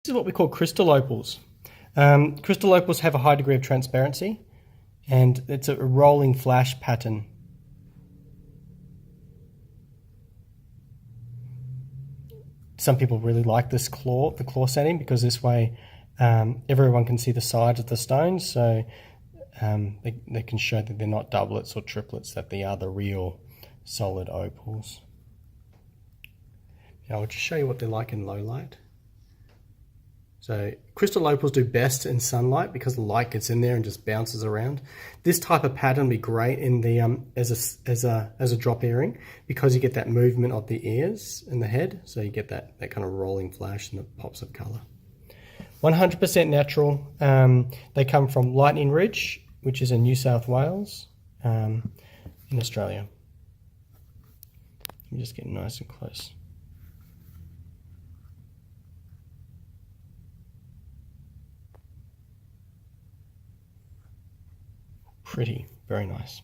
This is what we call crystal opals. Crystal opals have a high degree of transparency, and it's a rolling flash pattern. Some people really like this the claw setting, because this way everyone can see the sides of the stones, so they can show that they're not doublets or triplets, that they are the real solid opals. Now I'll just show you what they're like in low light. So crystal opals do best in sunlight because the light gets in there and just bounces around. This type of pattern would be great in the as a drop earring, because you get that movement of the ears and the head, so you get that kind of rolling flash and the pops of color. 100% natural. They come from Lightning Ridge, which is in New South Wales, in Australia. Let me just get nice and close. Pretty, very nice.